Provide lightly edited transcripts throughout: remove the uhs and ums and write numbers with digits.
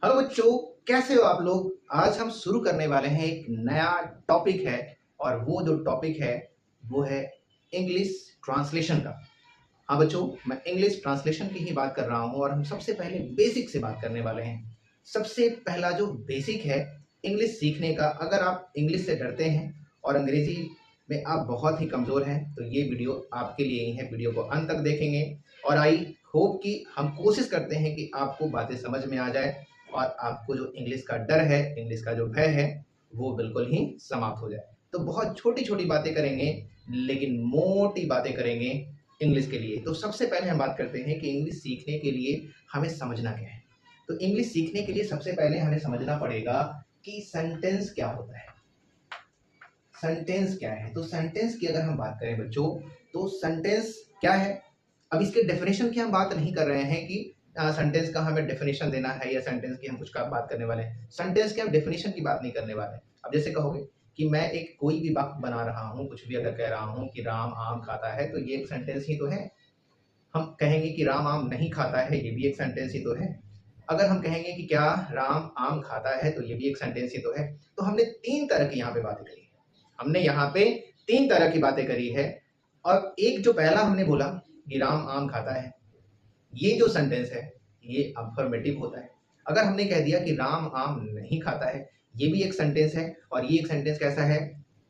Hello बच्चों, कैसे हो आप लोग। आज हम शुरू करने वाले हैं एक नया टॉपिक है और वो जो टॉपिक है वो है इंग्लिश ट्रांसलेशन का। हाँ बच्चों, मैं इंग्लिश ट्रांसलेशन की ही बात कर रहा हूँ और हम सबसे पहले बेसिक से बात करने वाले हैं। सबसे पहला जो बेसिक है इंग्लिश सीखने का, अगर आप इंग्लिश से डरते हैं और अंग्रेजी में आप बहुत ही कमज़ोर हैं तो ये वीडियो आपके लिए ही है। वीडियो को अंत तक देखेंगे और आई होप कि हम कोशिश करते हैं कि आपको बातें समझ में आ जाए और आपको जो इंग्लिश का डर है, इंग्लिश का जो भय है, वो बिल्कुल ही समाप्त हो जाए। तो बहुत छोटी छोटी बातें करेंगे लेकिन मोटी बातें करेंगे इंग्लिश के लिए। तो सबसे पहले हम बात करते हैं कि इंग्लिश सीखने के लिए हमें समझना क्या है। तो इंग्लिश सीखने के लिए सबसे पहले हमें समझना पड़ेगा कि सेंटेंस क्या होता है। सेंटेंस क्या है? तो सेंटेंस की अगर हम बात करें बच्चों, तो सेंटेंस क्या है। अब इसके डेफिनेशन की हम बात नहीं कर रहे हैं कि सेंटेंस का हमें डेफिनेशन देना है या सेंटेंस की हम कुछ का बात करने वाले हैं। सेंटेंस के हम डेफिनेशन की बात नहीं करने वाले हैं। अब जैसे कहोगे कि मैं एक कोई भी वाक्य बना रहा हूँ, कुछ भी अगर कह रहा हूँ कि राम आम खाता है, तो ये एक सेंटेंस ही तो है। हम कहेंगे कि राम आम नहीं खाता है, ये भी एक सेंटेंस ही तो है। अगर हम कहेंगे कि क्या राम आम खाता है, तो ये भी एक सेंटेंस ही तो है। तो हमने तीन तरह की यहाँ पे बातें करी है। हमने यहाँ पे तीन तरह की बातें करी है। और एक जो पहला हमने बोला कि राम आम खाता है, ये जो सेंटेंस है ये अफर्मेटिव होता है। अगर हमने कह दिया कि राम आम नहीं खाता है, ये भी एक सेंटेंस है। और ये एक सेंटेंस कैसा है?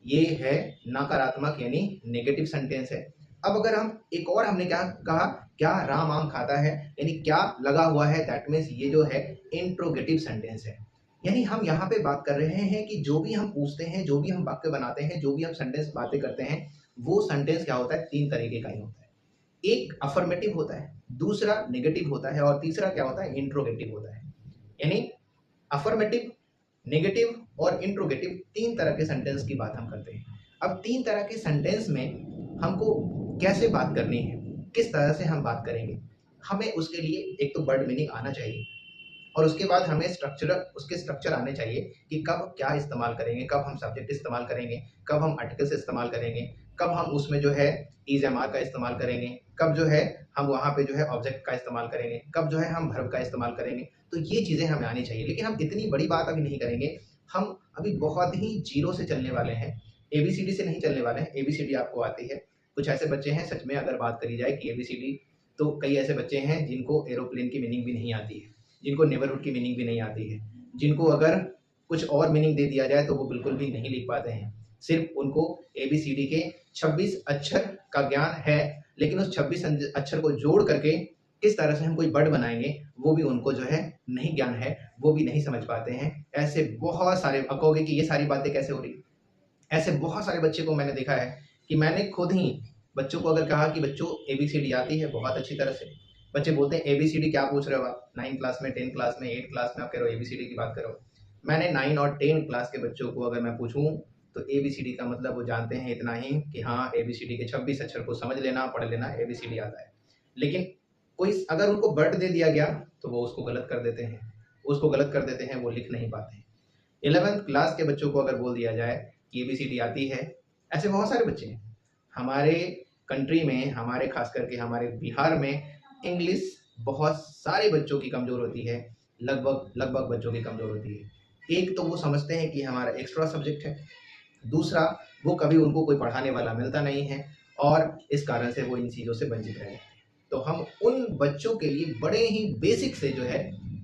ये है नकारात्मक यानी नेगेटिव सेंटेंस है। अब अगर हम एक और हमने क्या कहा, क्या राम आम खाता है, यानी क्या लगा हुआ है, दैट मीन्स ये जो है इंट्रोगेटिव सेंटेंस है। यानी हम यहाँ पे बात कर रहे हैं कि जो भी हम पूछते हैं, जो भी हम वाक्य बनाते हैं, जो भी हम सेंटेंस बातें करते हैं, वो सेंटेंस क्या होता है? तीन तरीके का ही होता है। एक अफर्मेटिव होता है, दूसरा नेगेटिव होता है और तीसरा क्या होता है? इंट्रोगेटिव होता है। यानी अफर्मेटिव, नेगेटिव और इंट्रोगेटिव तीन तरह के सेंटेंस की बात हम करते हैं। अब तीन तरह के सेंटेंस में हमको कैसे बात करनी है, किस तरह से हम बात करेंगे, हमें उसके लिए एक तो वर्ड मीनिंग आना चाहिए और उसके बाद हमें उसके स्ट्रक्चर आने चाहिए कि कब क्या इस्तेमाल करेंगे, कब हम सब्जेक्ट इस्तेमाल करेंगे, कब हम आर्टिकल्स इस्तेमाल करेंगे, कब हम उसमें जो है इज एम आर का इस्तेमाल करेंगे, कब जो है हम वहाँ पे जो है ऑब्जेक्ट का इस्तेमाल करेंगे, कब जो है हम वर्ब का इस्तेमाल करेंगे। तो ये चीज़ें हमें आनी चाहिए। लेकिन हम इतनी बड़ी बात अभी नहीं करेंगे। हम अभी बहुत ही जीरो से चलने वाले हैं, एबीसीडी से नहीं चलने वाले हैं। एबीसीडी आपको आती है। कुछ ऐसे बच्चे हैं, सच में अगर बात करी जाए कि एबीसीडी, तो कई ऐसे बच्चे हैं जिनको एरोप्लेन की मीनिंग भी नहीं आती है, जिनको नेबरहुड की मीनिंग भी नहीं आती है, जिनको अगर कुछ और मीनिंग दे दिया जाए तो वो बिल्कुल भी नहीं लिख पाते हैं। सिर्फ उनको एबीसीडी के 26 अक्षर का ज्ञान है, लेकिन उस 26 अक्षर को जोड़ करके किस तरह से हम कोई वर्ड बनाएंगे वो भी उनको जो है नहीं ज्ञान है, वो भी नहीं समझ पाते हैं। ऐसे बहुत सारे, अब कहोगे कि ये सारी बातें कैसे हो रही, ऐसे बहुत सारे बच्चे को मैंने देखा है कि मैंने खुद ही बच्चों को अगर कहा कि बच्चों एबीसीडी आती है बहुत अच्छी तरह से, बच्चे बोलते हैं एबीसीडी क्या पूछ रहे हो आप, 9 क्लास में, 10 क्लास में, 8 क्लास में आप कह रहे हो एबीसीडी की बात करो। मैंने 9 और 10 क्लास के बच्चों को अगर मैं पूछूं तो एबीसीडी का मतलब वो जानते हैं इतना ही कि हाँ एबीसीडी के 26 अक्षर को समझ लेना, पढ़ लेना, एबीसीडी आता है। लेकिन कोई अगर उनको वर्ड दे दिया गया तो वो उसको गलत कर देते हैं, उसको गलत कर देते हैं, वो लिख नहीं पाते हैं। 11th क्लास के बच्चों को अगर बोल दिया जाए कि एबीसीडी आती है, ऐसे बहुत सारे बच्चे हैं हमारे कंट्री में, हमारे खास करके हमारे बिहार में इंग्लिश बहुत सारे बच्चों की कमज़ोर होती है, लगभग लगभग बच्चों की कमज़ोर होती है। एक तो वो समझते हैं कि हमारा एक्स्ट्रा सब्जेक्ट है, दूसरा वो कभी उनको कोई पढ़ाने वाला मिलता नहीं है और इस कारण से वो इन चीज़ों से वंचित रह जाते हैं। तो हम उन बच्चों के लिए बड़े ही बेसिक से जो है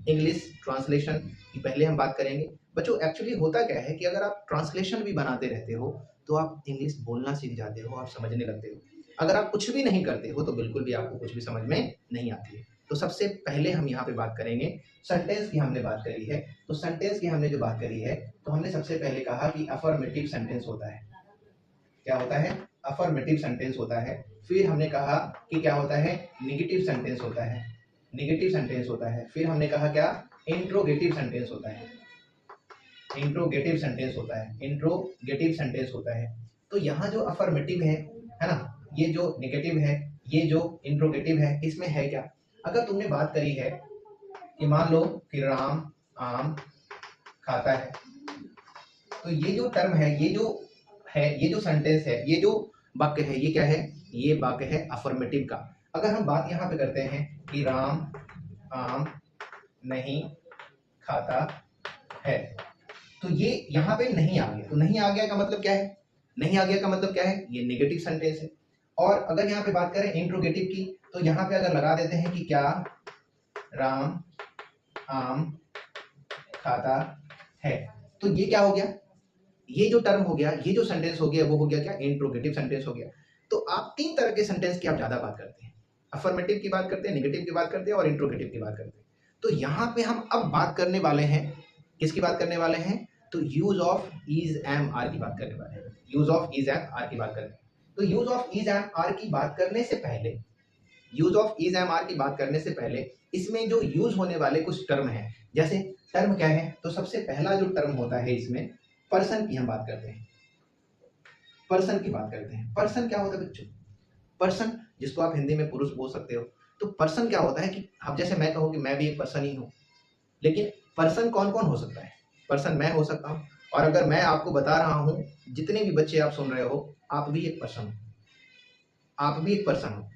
इंग्लिश ट्रांसलेशन की पहले हम बात करेंगे। बच्चों एक्चुअली होता क्या है कि अगर आप ट्रांसलेशन भी बनाते रहते हो तो आप इंग्लिश बोलना सीख जाते हो, आप समझने लगते हो। अगर आप कुछ भी नहीं करते हो तो बिल्कुल भी आपको कुछ भी समझ में नहीं आती है। तो सबसे पहले हम यहाँ पे बात करेंगे सेंटेंस की। हमने बात करी है, तो सेंटेंस की हमने जो बात करी है, तो हमने सबसे पहले कहा कि अफर्मेटिव सेंटेंस होता है। क्या होता है? अफर्मेटिव सेंटेंस होता है। फिर हमने कहा कि क्या होता है? निगेटिव सेंटेंस होता है, निगेटिव सेंटेंस होता है। फिर हमने कहा क्या? इंट्रोगेटिव सेंटेंस होता है, इंट्रोगेटिव सेंटेंस होता है, इंट्रोगेटिव सेंटेंस होता है। तो यहाँ जो अफर्मेटिव है ना, ये जो नेगेटिव है, ये जो इंट्रोगेटिव है, इसमें है क्या? अगर तुमने बात करी है कि मान लो कि राम आम खाता है, तो ये जो टर्म है, ये जो है, ये जो सेंटेंस है, ये जो वाक्य है, ये क्या है? ये वाक्य है अफर्मेटिव का। अगर हम बात यहाँ पे करते हैं कि राम आम नहीं खाता है। तो ये यहाँ पे नहीं आ गया, तो नहीं आ गया का मतलब क्या है? नहीं आ गया का मतलब क्या है? ये नेगेटिव सेंटेंस है। और अगर यहाँ पे बात करें इंट्रोगेटिव की, तो यहाँ पे अगर लगा देते हैं कि क्या राम आम खाता है, तो ये क्या हो गया? ये जो टर्म हो गया, ये जो सेंटेंस हो गया, वो हो गया क्या? इंट्रोगेटिव सेंटेंस हो गया। तो आप तीन तरह के सेंटेंस की आप ज्यादा बात करते हैं, अफर्मेटिव की बात करते हैं, नेगेटिव की बात करते हैं और इंट्रोगेटिव की बात करते हैं। तो यहाँ पे हम अब बात करने वाले हैं, किसकी बात करने वाले हैं? तो use of is M are की बात करने वाले हैं। Use of is M are की बात करने, तो use of is M are की बात करने से पहले, use of is M are की बात करने से पहले इसमें जो यूज होने वाले कुछ टर्म हैं, जैसे टर्म क्या है? तो सबसे पहला जो टर्म होता है इसमें पर्सन की हम बात करते हैं। पर्सन की बात करते हैं। पर्सन क्या होता है बच्चों? पर्सन, जिसको आप हिंदी में पुरुष बोल सकते हो। तो पर्सन क्या होता है कि अब जैसे मैं कहूँ कि मैं भी एक पर्सन ही हूँ, लेकिन पर्सन कौन कौन हो सकता है? पर्सन मैं हो सकता हूँ, और अगर मैं आपको बता रहा हूँ, जितने भी बच्चे आप सुन रहे हो, आप भी एक पर्सन हो, आप भी एक पर्सन हो।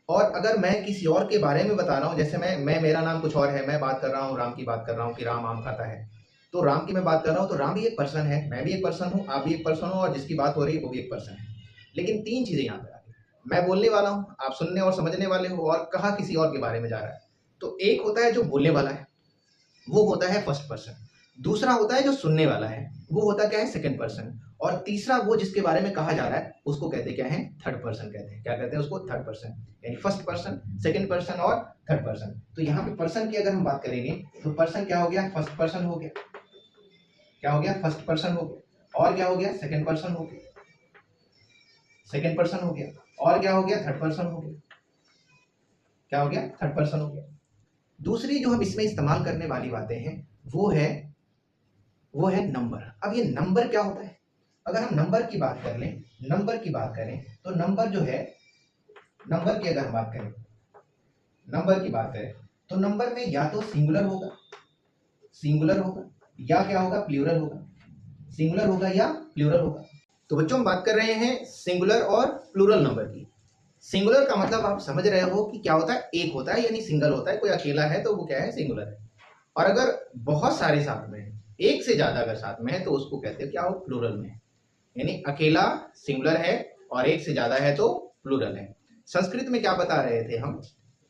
और अगर मैं किसी और के बारे में बता रहा हूँ, जैसे मैं मेरा नाम कुछ और है, मैं बात कर रहा हूँ राम की, बात कर रहा हूँ कि राम आम खाता है, तो राम की मैं बात कर रहा हूँ, तो राम भी एक पर्सन है, मैं भी एक पर्सन हूँ, आप भी एक पर्सन हो, और जिसकी बात हो रही है वो भी एक पर्सन है। लेकिन तीन चीजें यहाँ पे आती है, मैं बोलने वाला हूँ, आप सुनने और समझने वाले हो, और कहा किसी और के बारे में जा रहा है। तो एक होता है जो बोलने वाला है, वो होता है फर्स्ट पर्सन। दूसरा होता है जो सुनने वाला है, वो होता क्या है? Second person. और तीसरा वो जिसके बारे में कहा जा रहा है, उसको कहते क्या है? थर्ड पर्सन कहते हैं। क्या कहते हैं उसको? Third person. यानी फर्स्ट पर्सन, सेकंड पर्सन और थर्ड पर्सन। तो यहाँ पे पर्सन की अगर हम बात करेंगे, तो पर्सन क्या हो गया? फर्स्ट पर्सन हो गया। क्या हो गया? फर्स्ट पर्सन हो गया। और क्या हो गया? सेकंड पर्सन हो गया। सेकंड पर्सन हो गया। और क्या हो गया? थर्ड पर्सन हो गया। क्या हो गया? थर्ड पर्सन हो गया। दूसरी जो हम इसमें इस्तेमाल करने वाली बातें हैं, वो है नंबर। अब ये नंबर क्या होता है? अगर हम नंबर की बात कर लें, नंबर की बात करें, तो नंबर जो है, नंबर की अगर हम बात करें, नंबर की बात करें, तो नंबर में या तो सिंगुलर होगा, सिंगुलर होगा, या क्या होगा? प्लूरल होगा। सिंगुलर होगा या प्लूरल होगा। तो बच्चों हम बात कर रहे हैं सिंगुलर और प्लूरल नंबर की। सिंगुलर का मतलब आप समझ रहे हो कि क्या होता है? एक होता है, यानी सिंगल होता है, कोई अकेला है तो वो क्या है? सिंगुलर है। और अगर बहुत सारे साथ में है, एक से ज्यादा अगर साथ में है, तो उसको कहते हैं क्या हो? प्लूरल में। यानी अकेला सिंगुलर है और एक से ज्यादा है तो प्लूरल है। संस्कृत में क्या बता रहे थे हम,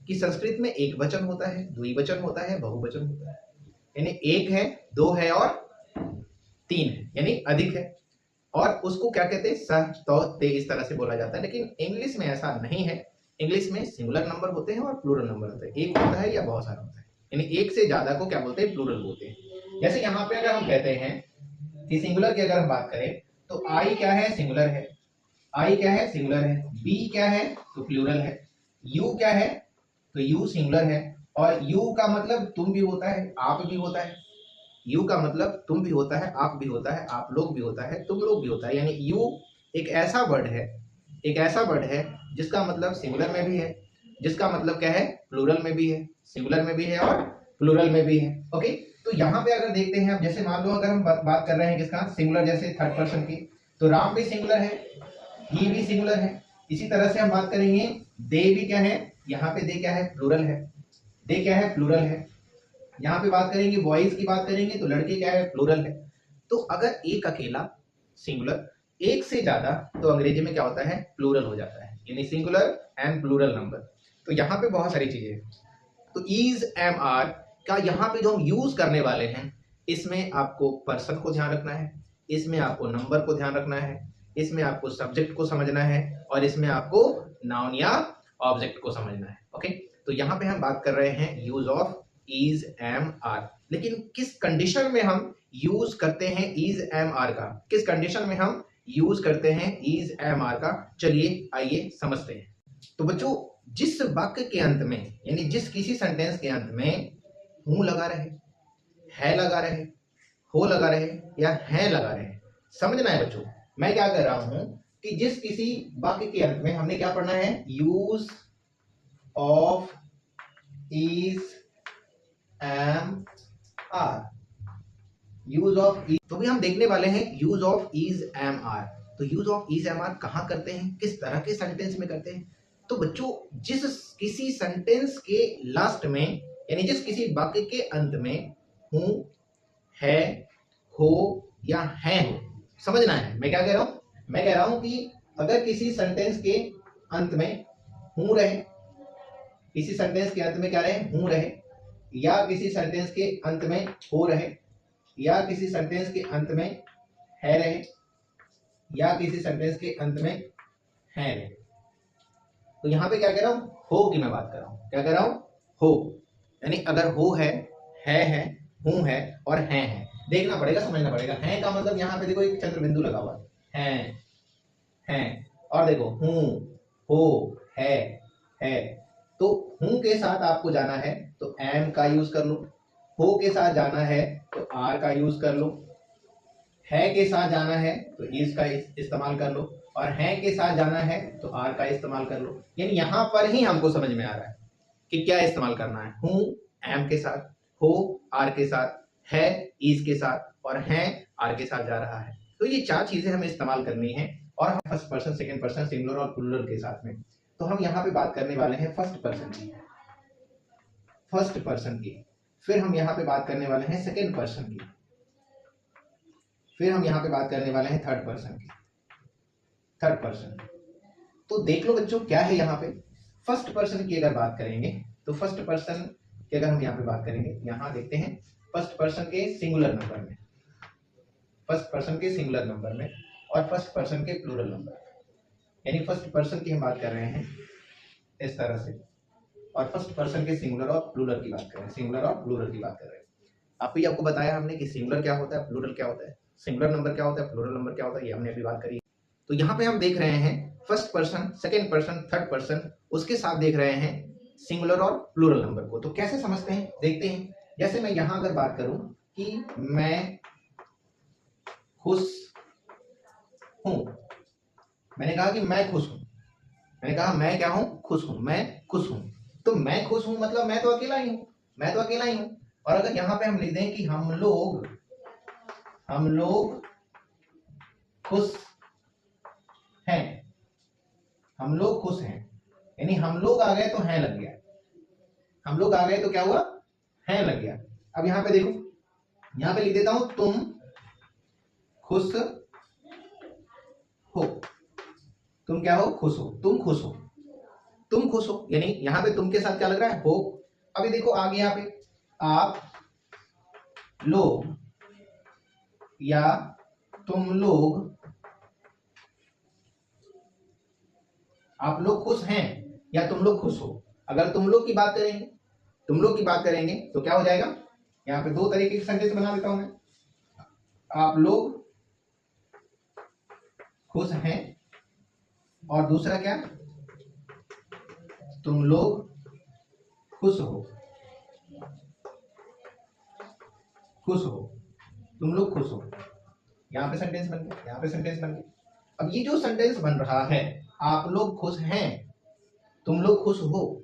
कि संस्कृत में एक वचन होता है, द्विवचन होता है, बहुवचन होता है। यानी एक है, दो है और तीन है, यानी अधिक है। और उसको क्या कहते हैं? स, तो, ते, इस तरह से बोला जाता है। लेकिन इंग्लिश में ऐसा नहीं है। इंग्लिश में सिंगुलर नंबर होते हैं और प्लूरल नंबर होते हैं। एक होता है या बहुत सारा होता है, यानी एक से ज्यादा को क्या बोलते हैं? प्लूरल बोलते हैं। जैसे यहाँ पे अगर हम कहते हैं कि सिंगुलर की अगर हम बात करें, तो आई क्या है? सिंगुलर है। आई क्या है? सिंगुलर है। बी क्या है? तो प्लूरल है। यू क्या है? तो यू सिंगुलर है। और यू का मतलब तुम भी होता है, आप भी होता है। यू का मतलब तुम भी होता है, आप भी होता है, आप लोग भी होता है, तुम लोग भी होता है। यानी यू एक ऐसा वर्ड है, एक ऐसा वर्ड है जिसका मतलब सिंगुलर में भी है, जिसका मतलब क्या है? प्लूरल में भी है, सिंगुलर में भी है और प्लूरल में भी है। ओके, तो यहाँ पे अगर देखते हैं, अब जैसे मान लो अगर हम बात कर रहे हैं किसका? सिंगुलर, जैसे थर्ड पर्सन की, तो राम भी सिंगुलर है, ही भी सिंगुलर है। इसी तरह से हम बात करेंगे, दे भी क्या है? यहाँ पे दे क्या है? प्लूरल है। दे क्या है? प्लूरल है। यहाँ पे बात करेंगे, बॉयज की बात करेंगे, तो लड़के क्या है? प्लूरल है। तो अगर एक अकेला सिंगुलर, एक से ज्यादा, तो अंग्रेजी में क्या होता है? प्लूरल हो जाता है, यानी सिंगुलर एंड प्लूरल नंबर। तो यहाँ पे बहुत सारी चीजें हैं। तो इज एम आर का यहाँ पे जो हम यूज करने वाले हैं, इसमें आपको पर्सन को ध्यान रखना है, इसमें आपको नंबर को ध्यान रखना है, इसमें आपको सब्जेक्ट को समझना है, और इसमें आपको नाउन या ऑब्जेक्ट को समझना है। ओके, तो यहाँ पे हम बात कर रहे हैं use of is M are. लेकिन किस कंडीशन में हम यूज करते हैं इज एम आर का? किस कंडीशन में हम यूज करते हैं इज एम आर का? चलिए आइए समझते हैं। तो बच्चों, जिस वाक्य के अंत में, यानी जिस किसी सेंटेंस के अंत में हूं लगा रहे, है लगा रहे, हो लगा रहे या है लगा रहे, समझना है बच्चों। मैं क्या कर रहा हूं कि जिस किसी वाक्य के अंत में हमने क्या पढ़ना है? Use of is M R, use of, तो भी हम देखने वाले हैं use of is M R. तो use of is M R कहां करते हैं, किस तरह के सेंटेंस में करते हैं? तो बच्चों, जिस किसी सेंटेंस के लास्ट में, यानी जिस किसी वाक्य के अंत में हूं, है, हो या हैं हो, समझना है मैं क्या कह रहा हूं। मैं कह रहा हूं कि अगर किसी सेंटेंस के अंत में हूं रहे, किसी सेंटेंस के अंत में क्या रहे, हूं रहे, या किसी सेंटेंस के अंत में हो रहे, या किसी सेंटेंस के अंत में है रहे, या किसी सेंटेंस के अंत में है रहे, तो यहां पे क्या कह रहा हूं, हो की मैं बात कर रहा हूं। क्या कह रहा हूं, हो, यानी अगर हो है, हूं है और हैं है, देखना पड़ेगा, समझना पड़ेगा। हैं का मतलब यहाँ पे देखो एक चंद्र बिंदु लगा हुआ है, हैं, और देखो हूं, हो, है, तो हूं के साथ आपको जाना है तो एम का यूज कर लो, हो के साथ जाना है तो आर का यूज कर लो, है के साथ जाना है तो इज का इस्तेमाल कर लो, और है के साथ जाना है तो आर का इस्तेमाल कर लो। यानी यहां पर ही हमको समझ में आ रहा है कि क्या इस्तेमाल करना है। हूं एम के साथ, हो आर के साथ, है इज के साथ, और हैं आर के साथ जा रहा है। तो ये चार चीजें हमें इस्तेमाल करनी है, और हम first person, second person, singular और प्लूरल के साथ में। तो हम यहाँ पे बात करने वाले हैं फर्स्ट पर्सन की, फर्स्ट पर्सन की, फिर हम यहाँ पे बात करने वाले हैं सेकंड पर्सन की, फिर हम यहाँ पे बात करने वाले हैं थर्ड पर्सन की, थर्ड पर्सन। तो देख लो बच्चों क्या है यहाँ पे। फर्स्ट पर्सन की अगर बात करेंगे तो फर्स्ट पर्सन की अगर हम यहाँ पे बात करेंगे, यहाँ देखते हैं फर्स्ट पर्सन के सिंगुलर नंबर में, फर्स्ट पर्सन के सिंगुलर नंबर में, और फर्स्ट पर्सन के प्लूरल नंबर, यानी फर्स्ट पर्सन की हम बात कर रहे हैं इस तरह से, और फर्स्ट पर्सन के सिंगुलर और प्लूरल की बात कर रहे हैं, सिंगुलर और प्लूरल की बात कर रहे हैं। आपको बताया हमने कि सिंगुलर क्या होता है, प्लूरल क्या होता है, सिंगुलर नंबर क्या होता है, प्लूरल नंबर क्या होता है, ये हमने अभी बात करी। तो यहाँ पे हम देख रहे हैं first person, second person, third person, उसके साथ देख रहे हैं सिंगुलर और प्लूरल नंबर को। तो कैसे समझते हैं, देखते हैं। जैसे मैं यहाँ अगर बात करूं कि मैं खुश हूं, मैंने कहा कि मैं खुश हूं, मैंने कहा मैं क्या हूं, खुश हूं, मैं खुश हूं। तो मैं खुश हूं मतलब मैं तो अकेला ही हूं, मैं तो अकेला ही हूं। और अगर यहाँ पे हम लिख दें कि हम लोग खुश हैं, हम लोग खुश हैं, यानी हम लोग आ गए तो हैं लग गया, हम लोग आ गए तो क्या हुआ, हैं लग गया। अब यहाँ पे देखो, यहाँ पे लिख देता हूं तुम खुश हो, तुम क्या हो, खुश हो, तुम खुश हो, तुम खुश हो, यानी यहाँ पे तुम के साथ क्या लग रहा है, हो। अभी देखो आगे यहाँ पे आप लोग या तुम लोग, आप लोग खुश हैं या तुम लोग खुश हो। अगर तुम लोग की बात करेंगे, तुम लोग की बात करेंगे तो क्या हो जाएगा, यहाँ पे दो तरीके के सेंटेंस बना देता हूं मैं। आप लोग खुश हैं, और दूसरा क्या, तुम लोग खुश हो, खुश हो, तुम लोग खुश हो। यहाँ पे सेंटेंस बन गया, यहाँ पे सेंटेंस बन गया। अब ये जो सेंटेंस बन रहा है, आप लोग खुश हैं, तुम लोग खुश हो,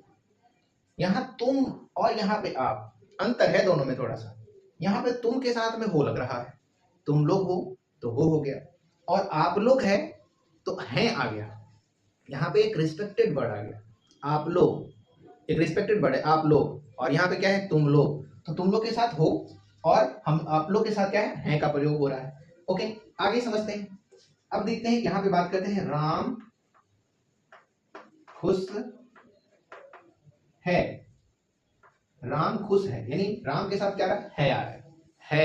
यहाँ तुम और यहाँ पे आप, अंतर है दोनों में थोड़ा सा। यहाँ पे तुम के साथ में हो लग रहा है, तुम लोग हो तो हो गया, और आप लोग है तो हैं आ गया। यहाँ पे एक रिस्पेक्टेड वर्ड आ गया, आप लोग, एक रिस्पेक्टेड वर्ड है आप लोग, और यहाँ पे क्या है, तुम लोग। तो तुम लोग के साथ हो, और हम आप लोग के साथ क्या है का प्रयोग हो रहा है। ओके, आगे समझते हैं। अब देखते हैं, यहाँ पे बात करते हैं राम खुश है, राम खुश है, यानी राम के साथ क्या रहा है आ रहा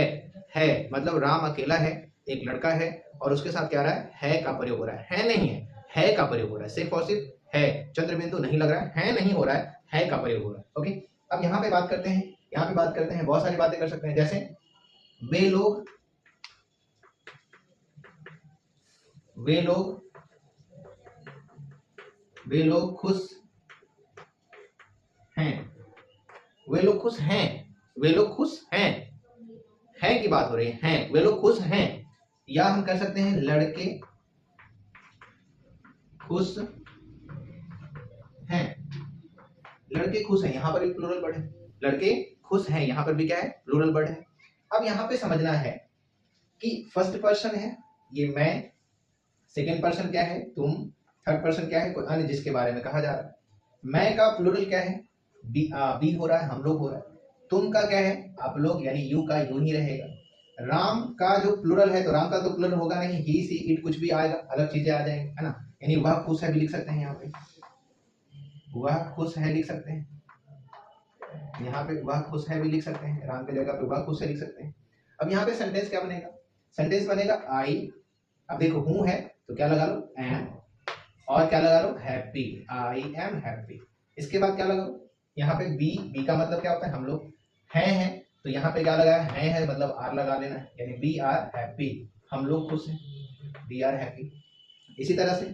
है मतलब राम अकेला है, एक लड़का है, और उसके साथ क्या रहा है का प्रयोग हो रहा है नहीं है का प्रयोग हो रहा है, सिर्फ और सिर्फ है, चंद्र बिंदु नहीं लग रहा है नहीं हो रहा है का प्रयोग हो रहा है। ओके, अब यहाँ पे बात करते हैं, यहाँ पे बात करते हैं, बहुत सारी बातें कर सकते हैं, जैसे वे लोग खुश हैं, वे लोग खुश हैं, वे लोग खुश हैं की बात हो रही है, वे लोग खुश हैं। या हम कर सकते हैं लड़के खुश हैं, लड़के खुश हैं, यहाँ पर भी प्लूरल वर्ड है, लड़के खुश हैं, यहाँ पर भी क्या है, प्लूरल वर्ड है। अब यहाँ पे समझना है कि फर्स्ट पर्सन है ये मैं, सेकेंड पर्सन क्या है तुम, थर्ड पर्सन क्या है कोई अन्य जिसके बारे में कहा जा रहा है। मैं का प्लूरल क्या है, बी हो रहा है, हम लोग हो रहा है, तुम का क्या है, आप लोग, यानी यू का यू ही रहेगा। राम का जो प्लूरल है तो राम का तो प्लूरल होगा नहीं, ही सी इट कुछ भी आएगा, अलग चीजें आ जाएंगी, है ना। यानी वह खुश है भी लिख सकते हैं, यहाँ पे वह खुश है लिख सकते हैं, यहाँ पे वह खुश है भी लिख सकते हैं, राम की जगह पे वह खुश है लिख सकते हैं। अब यहाँ पे सेंटेंस क्या बनेगा, सेंटेंस बनेगा आई, अब देखो हूँ है तो क्या लगा लो, एम, और क्या लगा लो, हैप्पी, आई एम हैप्पी। इसके बाद क्या लगा लो, यहाँ पे बी, बी का मतलब क्या होता है, हम लोग हैं, तो यहाँ पे क्या लगाया, है मतलब आर लगा लेना है, यानी बी आर हैप्पी, हम लोग खुश हैं, बी आर हैप्पी। इसी तरह से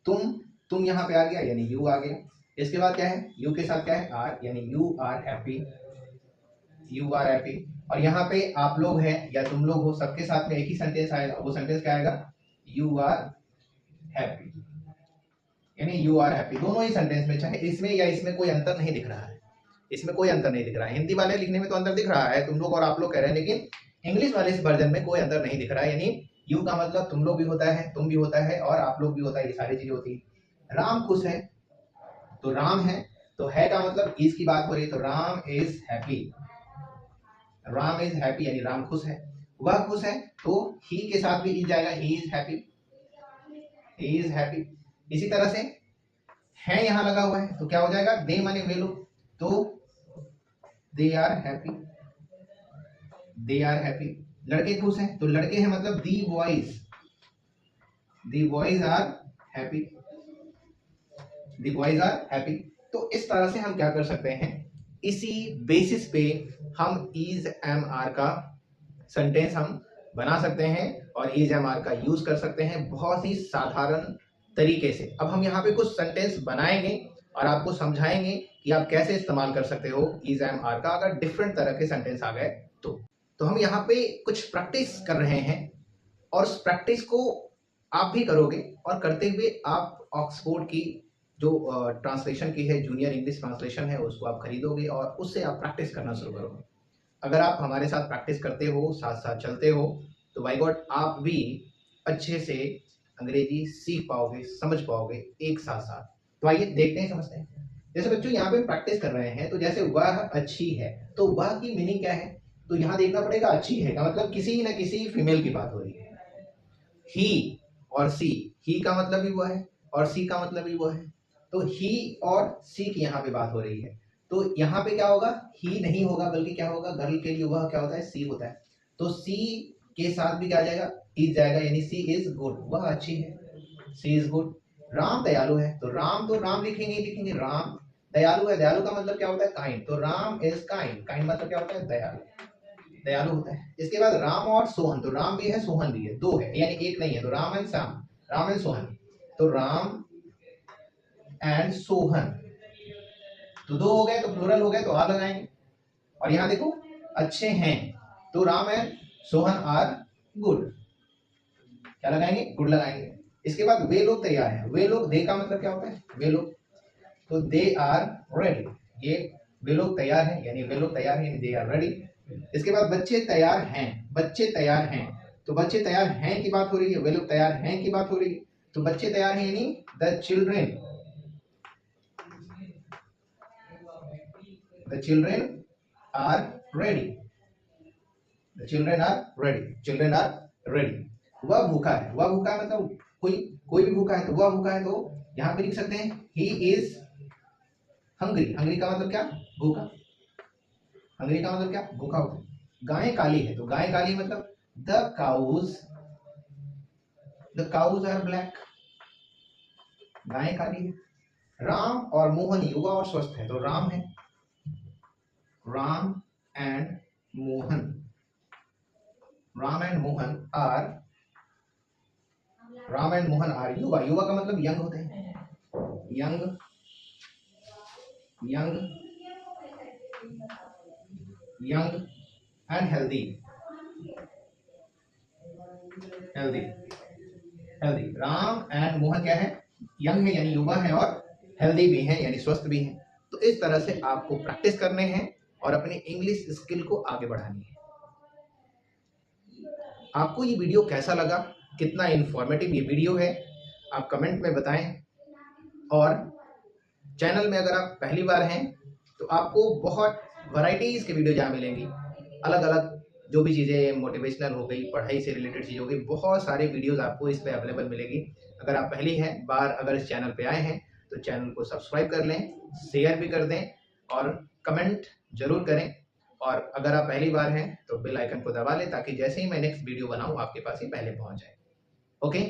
तुम यहाँ पे आ गया, यानी यू आ गया। इसके बाद क्या है, यू के साथ क्या है, आर, यानी you are happy, you are happy. और यहाँ पे आप लोग हैं या तुम लोग हो, सबके साथ में एक ही सेंटेंस आएगा, वो सेंटेंस क्या आएगा, यू आर हैप्पी, यानी यू आर हैप्पी। दोनों ही सेंटेंस में, चाहे इसमें या इसमें, कोई अंतर नहीं दिख रहा है, इसमें कोई अंतर नहीं दिख रहा है। हिंदी वाले लिखने में तो अंतर दिख रहा है, तुम लोग और आप लोग कह रहे हैं, लेकिन इंग्लिश वाले इस वर्जन में कोई अंतर नहीं दिख रहा है। यानी यू का मतलब तुम लोग भी होता है, तुम भी होता है, और आप लोग भी होता है, ये सारी चीजें होती है। राम खुश है तो राम है, तो है का मतलब इज की बात हो रही है, तो Ram is happy, Ram is happy, यानी राम खुश है। वह खुश है तो ही के साथ भी इज जाएगा, he is happy, he is happy. इसी तरह से है यहाँ लगा हुआ है तो क्या हो जाएगा, दे माने वे लोग, तो they are happy, they are happy. लड़के खुश हैं तो लड़के हैं मतलब the boys, the boys are happy, the boys are happy. तो इस तरह से हम क्या कर सकते हैं, इसी बेसिस पे हम इज एम आर का सेंटेंस हम बना सकते हैं और इज एम आर का यूज कर सकते हैं बहुत ही साधारण तरीके से। अब हम यहाँ पे कुछ सेंटेंस बनाएंगे और आपको समझाएंगे कि आप कैसे इस्तेमाल कर सकते हो इज एम आर का, अगर डिफरेंट तरह के सेंटेंस आ गए तो हम यहाँ पे कुछ प्रैक्टिस कर रहे हैं, और उस प्रैक्टिस को आप भी करोगे, और करते हुए आप ऑक्सफोर्ड की जो ट्रांसलेशन की है, जूनियर इंग्लिश ट्रांसलेशन है, उसको आप खरीदोगे और उससे आप प्रैक्टिस करना शुरू करोगे। अगर आप हमारे साथ प्रैक्टिस करते हो, साथ साथ चलते हो, तो बाय गॉड आप भी अच्छे से अंग्रेजी सीख पाओगे, समझ पाओगे एक साथ साथ। तो आइए देखते हैं, समझते हैं। जैसे बच्चों यहाँ पे प्रैक्टिस कर रहे हैं, तो जैसे वह अच्छी है, तो वह की मीनिंग क्या है, तो यहाँ देखना पड़ेगा, अच्छी है का मतलब किसी न किसी फीमेल की बात हो रही है। ही और सी, ही का मतलब भी वह है और सी का मतलब भी वह है, तो ही और सी की यहाँ पे बात हो रही है। तो यहाँ पे क्या होगा, ही नहीं होगा, बल्कि क्या होगा, गर्ल के लिए वह क्या होता है, सी होता है। तो सी के साथ भी क्या आ जाएगा, इज जाएगा, यानी सी इज गुड, वह अच्छी है, सी इज गुड। राम दयालु है तो राम लिखेंगे ही लिखेंगे, राम दयालु है, दयालु का मतलब क्या होता है, काइंड, तो राम इज काइंड, काइंड मतलब क्या होता है, दयालु, दयालु होता है। इसके बाद राम और सोहन, तो राम भी है सोहन भी है, दो है, यानी एक नहीं है, तो राम एंड श्याम, राम एंड सोहन, तो राम एंड सोहन, तो दो हो गए, तो प्लूरल हो गए, तो आ लगाएंगे। और यहाँ देखो अच्छे हैं, तो Ram and Sohan are good, क्या लगाएंगे, गुड लगाएंगे। इसके बाद वे लोग तैयार हैं, वे लोग, दे का मतलब क्या होता है, वे लोग, तो दे आर रेडी, ये वे लोग तैयार हैं, यानी वे लोग तैयार हैं, यानी दे आर रेडी। इसके बाद बच्चे तैयार हैं, बच्चे तैयार हैं, तो बच्चे तैयार हैं की बात हो रही है, वे लोग तैयार हैं की बात हो रही है, तो बच्चे तैयार हैं, यानी the children, the children are ready, the children are ready, children are ready. वह भूखा है, वह भूखा है मतलब कोई भी भूखा है, तो वह भूखा है, तो यहाँ पे लिख सकते हैं ही इज हंग्री, हंग्री का मतलब क्या, भूखा, हंग्री का मतलब क्या, भूखा होता है। गाय काली है, तो गाय काली मतलब द काउज आर ब्लैक, गाय काली है। राम और मोहन युवा और स्वस्थ है, तो राम है, Ram and Mohan, Ram and Mohan are युवा, युवा का मतलब यंग होते हैं, young and healthy, Ram and Mohan क्या है, यंग है यानी युवा है, और हेल्दी भी है यानी स्वस्थ भी है। तो इस तरह से आपको प्रैक्टिस करने हैं और अपनी इंग्लिश स्किल को आगे बढ़ानी है। आपको ये वीडियो कैसा लगा, कितना इंफॉर्मेटिव ये वीडियो है, आप कमेंट में बताएं। और चैनल में अगर आप पहली बार हैं तो आपको बहुत वैरायटीज़ की वीडियो जहाँ मिलेंगी, अलग अलग जो भी चीज़ें मोटिवेशनल हो गई, पढ़ाई से रिलेटेड चीज़ हो गई, बहुत सारी वीडियोज़ आपको इस पे अवेलेबल मिलेगी। अगर आप पहली बार अगर इस चैनल पे आए हैं तो चैनल को सब्सक्राइब कर लें, शेयर भी कर दें और कमेंट जरूर करें। और अगर आप पहली बार हैं तो बेल आइकन को दबा लें ताकि जैसे ही मैं नेक्स्ट वीडियो बनाऊँ आपके पास ये पहले पहुँच जाए। ओके।